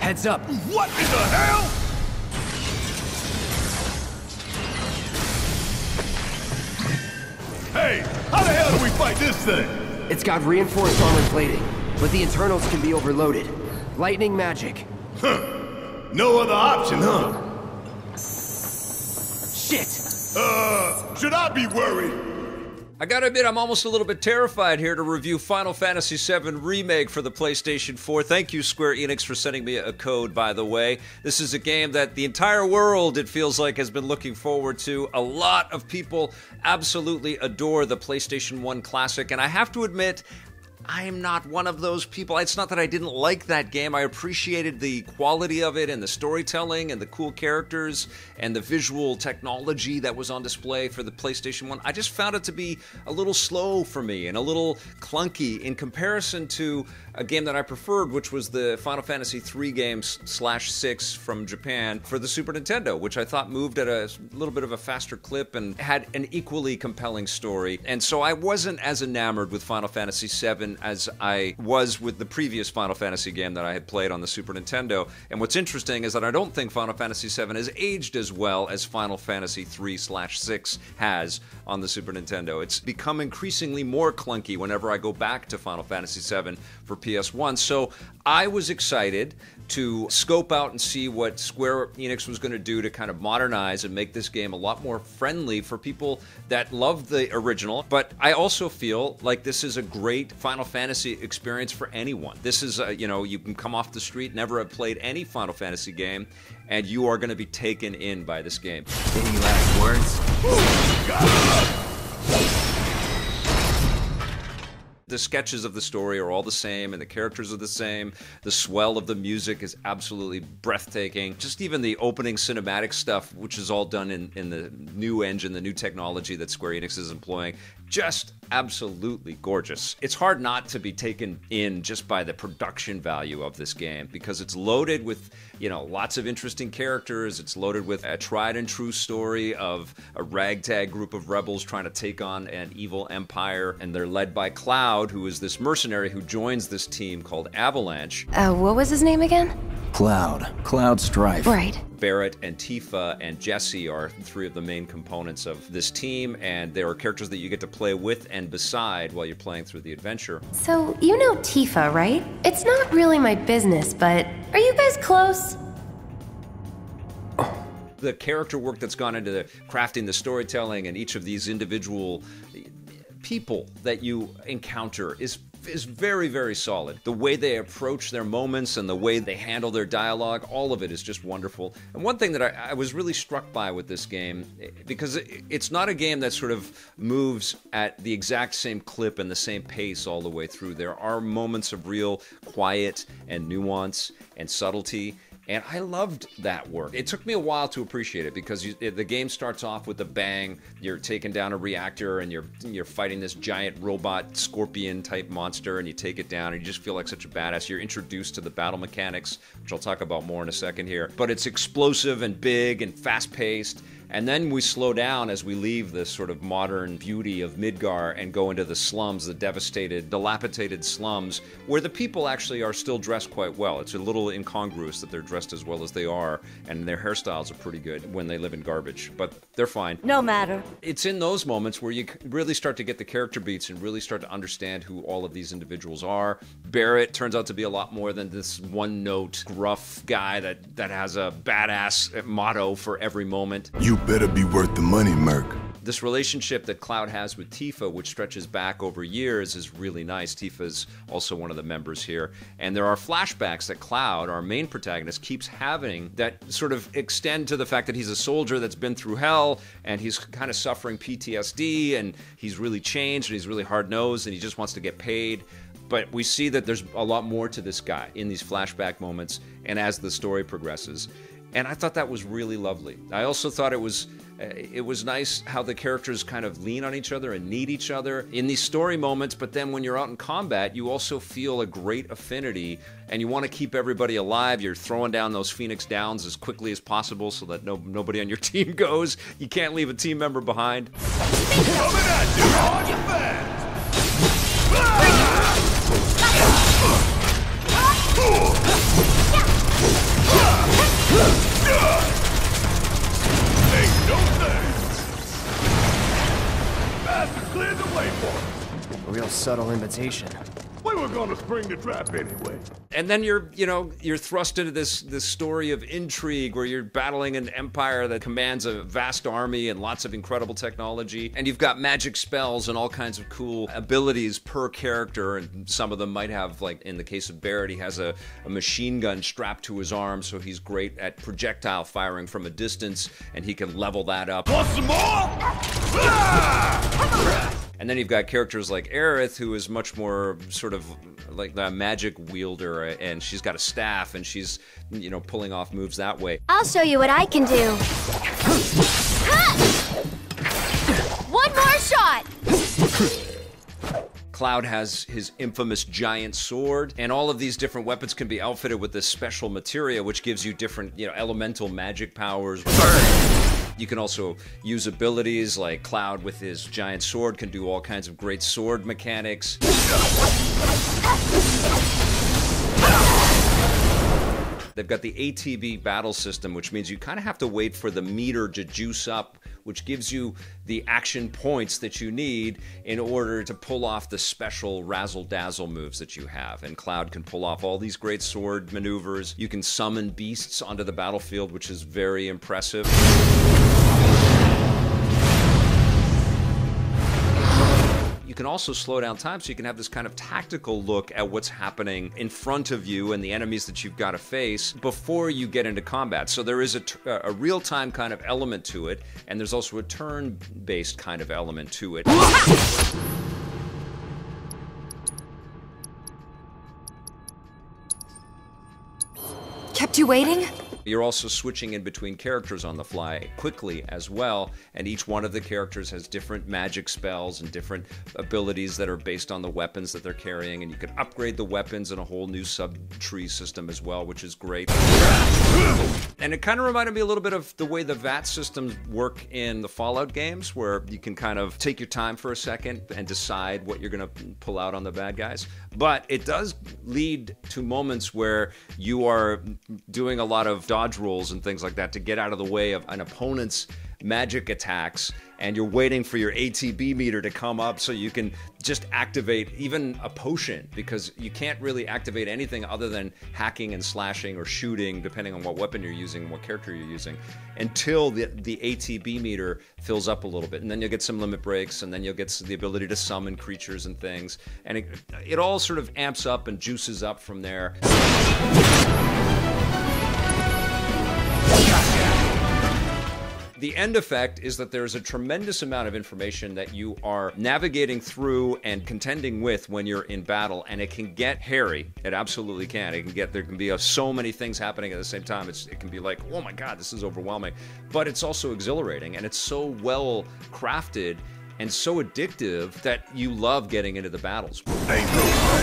Heads up. What in the hell? Hey, how the hell do we fight this thing? It's got reinforced armor plating, but the internals can be overloaded. Lightning magic. Huh. No other option, huh? Shit! Should I be worried? I gotta admit, I'm almost a little bit terrified here to review Final Fantasy VII Remake for the PlayStation 4. Thank you, Square Enix, for sending me a code, by the way. This is a game that the entire world, it feels like, has been looking forward to. A lot of people absolutely adore the PlayStation 1 classic, and I have to admit, I am not one of those people. It's not that I didn't like that game. I appreciated the quality of it and the storytelling and the cool characters and the visual technology that was on display for the PlayStation 1. I just found it to be a little slow for me and a little clunky in comparison to a game that I preferred, which was the Final Fantasy III game /6 from Japan for the Super Nintendo, which I thought moved at a little bit of a faster clip and had an equally compelling story. And so I wasn't as enamored with Final Fantasy VII as I was with the previous Final Fantasy game that I had played on the Super Nintendo. And what's interesting is that I don't think Final Fantasy VII has aged as well as Final Fantasy III/6 has on the Super Nintendo. It's become increasingly more clunky whenever I go back to Final Fantasy VII for PS1. So I was excited to scope out and see what Square Enix was going to do to kind of modernize and make this game a lot more friendly for people that love the original. But I also feel like this is a great Final Fantasy experience for anyone. This is, you can come off the street, never have played any Final Fantasy game, and you are going to be taken in by this game. Any last words? The sketches of the story are all the same, and the characters are the same. The swell of the music is absolutely breathtaking. Just even the opening cinematic stuff, which is all done in the new engine, the new technology that Square Enix is employing, just absolutely gorgeous. It's hard not to be taken in just by the production value of this game, because it's loaded with, lots of interesting characters. It's loaded with a tried and true story of a ragtag group of rebels trying to take on an evil empire, and they're led by Cloud, who is this mercenary who joins this team called Avalanche. What was his name again? Cloud Strife. Right. Barrett and Tifa and Jesse are three of the main components of this team, and there are characters that you get to play with and beside while you're playing through the adventure. So, you know Tifa, right? It's not really my business, but are you guys close? The character work that's gone into the crafting the storytelling and each of these individual people that you encounter is very, very solid. The way they approach their moments and the way they handle their dialogue, all of it is just wonderful. And one thing that I was really struck by with this game, because it's not a game that sort of moves at the exact same clip and the same pace all the way through. There are moments of real quiet and nuance and subtlety, and I loved that work. It took me a while to appreciate it, because the game starts off with a bang. You're taking down a reactor and you're fighting this giant robot scorpion type monster, and you take it down and you just feel like such a badass. You're introduced to the battle mechanics, which I'll talk about more in a second here. But it's explosive and big and fast paced. And then we slow down as we leave this sort of modern beauty of Midgar and go into the slums, the devastated, dilapidated slums, where the people actually are still dressed quite well. It's a little incongruous that they're dressed as well as they are, and their hairstyles are pretty good when they live in garbage, but they're fine. No matter. It's in those moments where you really start to get the character beats and really start to understand who all of these individuals are. Barrett turns out to be a lot more than this one-note, gruff guy that has a badass motto for every moment. You better be worth the money, Merc. This relationship that Cloud has with Tifa, which stretches back over years, is really nice. Tifa's also one of the members here. And there are flashbacks that Cloud, our main protagonist, keeps having that sort of extend to the fact that he's a soldier that's been through hell, and he's kind of suffering PTSD, and he's really changed, and he's really hard-nosed, and he just wants to get paid. But we see that there's a lot more to this guy in these flashback moments and as the story progresses. And I thought that was really lovely. I also thought it was nice how the characters kind of lean on each other and need each other in these story moments, but then when you're out in combat, you also feel a great affinity, and you want to keep everybody alive. You're throwing down those Phoenix Downs as quickly as possible so that nobody on your team goes. You can't leave a team member behind. Coming at you hard and fast! A real subtle invitation. We were gonna spring the trap anyway. And then you're thrust into this story of intrigue where you're battling an empire that commands a vast army and lots of incredible technology. And you've got magic spells and all kinds of cool abilities per character. And some of them might have, like in the case of Barrett, he has a machine gun strapped to his arm, so he's great at projectile firing from a distance, and he can level that up. Want some more? And then you've got characters like Aerith, who is much more sort of like a magic wielder, and she's got a staff, and she's, pulling off moves that way. I'll show you what I can do. One more shot! Cloud has his infamous giant sword, and all of these different weapons can be outfitted with this special materia, which gives you different, elemental magic powers. You can also use abilities like Cloud with his giant sword can do all kinds of great sword mechanics. They've got the ATB battle system, which means you kind of have to wait for the meter to juice up, which gives you the action points that you need in order to pull off the special razzle-dazzle moves that you have. And Cloud can pull off all these great sword maneuvers. You can summon beasts onto the battlefield, which is very impressive. You can also slow down time, so you can have this kind of tactical look at what's happening in front of you and the enemies that you've got to face before you get into combat. So there is a real-time kind of element to it, and there's also a turn-based kind of element to it. Kept you waiting? You're also switching in between characters on the fly quickly as well, and each one of the characters has different magic spells and different abilities that are based on the weapons that they're carrying, and you can upgrade the weapons in a whole new sub-tree system as well, which is great. And it kind of reminded me a little bit of the way the VAT systems work in the Fallout games, where you can kind of take your time for a second and decide what you're going to pull out on the bad guys. But it does lead to moments where you are doing a lot of dodge rolls and things like that to get out of the way of an opponent's magic attacks, and you're waiting for your ATB meter to come up so you can just activate even a potion, because you can't really activate anything other than hacking and slashing or shooting, depending on what weapon you're using and what character you're using, until the ATB meter fills up a little bit. And then you'll get some limit breaks, and then you'll get the ability to summon creatures and things, and it all sort of amps up and juices up from there. The end effect is that there's a tremendous amount of information that you are navigating through and contending with when you're in battle, and it can get hairy. It absolutely can. There can be so many things happening at the same time. It can be like, oh my god, this is overwhelming. But it's also exhilarating, and it's so well crafted and so addictive that you love getting into the battles. Ain't no way.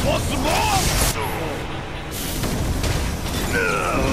Want some more? No.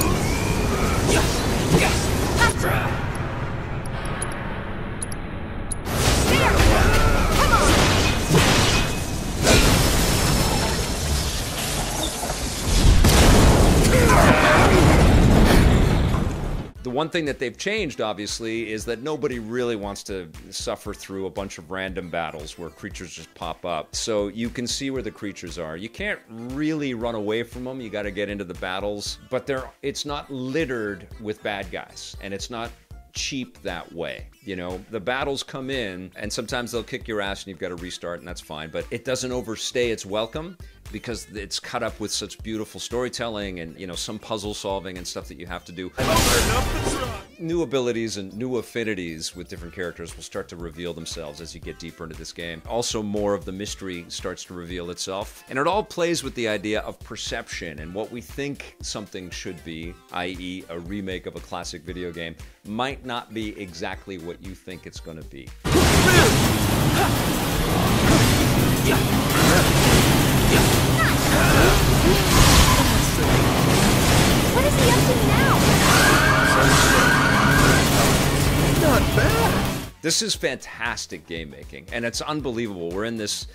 The one thing that they've changed, obviously, is that nobody really wants to suffer through a bunch of random battles where creatures just pop up. So you can see where the creatures are. You can't really run away from them. You got to get into the battles. But it's not littered with bad guys, and it's not cheap that way. The battles come in, and sometimes they'll kick your ass and you've got to restart, and that's fine. But it doesn't overstay its welcome, because it's cut up with such beautiful storytelling and, some puzzle solving and stuff that you have to do. New abilities and new affinities with different characters will start to reveal themselves as you get deeper into this game. Also, more of the mystery starts to reveal itself. And it all plays with the idea of perception and what we think something should be, i.e. a remake of a classic video game, might not be exactly what you think it's going to be. What is he up to now? Not bad. This is fantastic game making, and it's unbelievable. We're in this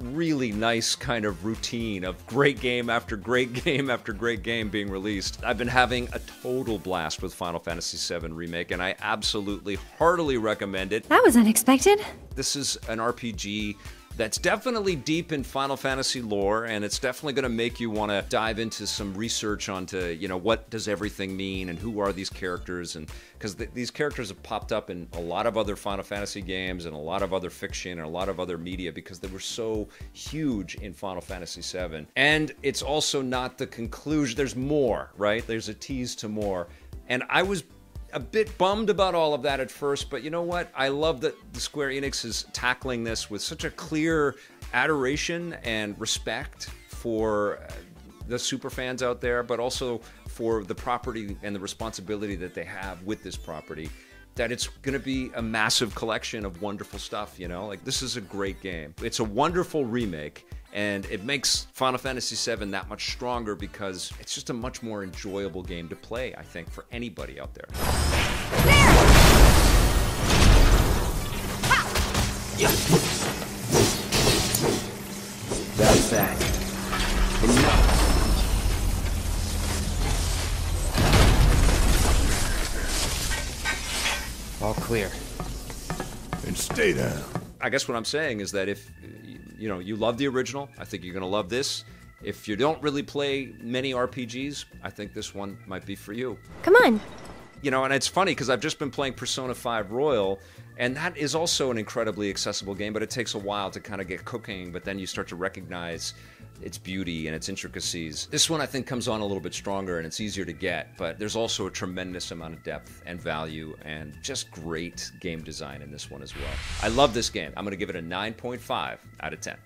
really nice kind of routine of great game after great game after great game being released. I've been having a total blast with Final Fantasy VII Remake, and I absolutely heartily recommend it. That was unexpected. This is an RPG that's definitely deep in Final Fantasy lore, and it's definitely going to make you want to dive into some research onto, you know, what does everything mean and who are these characters, and because these characters have popped up in a lot of other Final Fantasy games and a lot of other fiction and a lot of other media because they were so huge in Final Fantasy VII. And it's also not the conclusion. There's more, right? There's a tease to more. And I was a bit bummed about all of that at first, but you know what? I love that the Square Enix is tackling this with such a clear adoration and respect for the super fans out there, but also for the property and the responsibility that they have with this property, that it's going to be a massive collection of wonderful stuff, you know? Like, this is a great game. It's a wonderful remake, and it makes Final Fantasy VII that much stronger because it's just a much more enjoyable game to play, I think, for anybody out there. That's that. Enough. All clear. And stay down. I guess what I'm saying is that if you know you love the original, I think you're going to love this. If you don't really play many RPGs, I think this one might be for you. Come on. You know, and it's funny because I've just been playing Persona 5 Royal, and that is also an incredibly accessible game, but it takes a while to kind of get cooking, but then you start to recognize its beauty and its intricacies. This one I think comes on a little bit stronger and it's easier to get, but there's also a tremendous amount of depth and value and just great game design in this one as well. I love this game. I'm going to give it a 9.5 out of 10.